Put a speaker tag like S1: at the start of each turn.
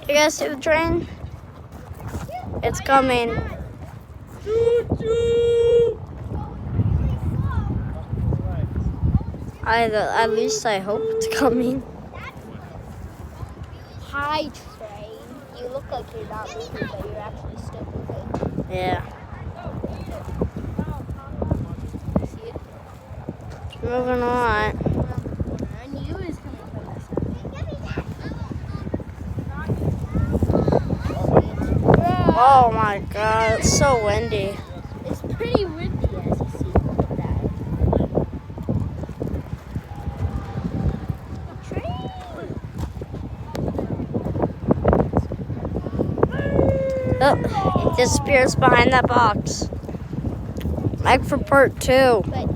S1: You guys see the train? It's coming. At least I hope it's coming.
S2: Hi, train. You look like you're not moving, but you're actually still moving.
S1: Yeah.
S2: See it?
S1: Moving on.
S2: I knew it was coming from this side.
S1: Oh my god, it's so windy.
S2: It's pretty windy, as you see. Look at that. Train.
S1: Oh, it disappears behind that box. Like for part 2.
S2: But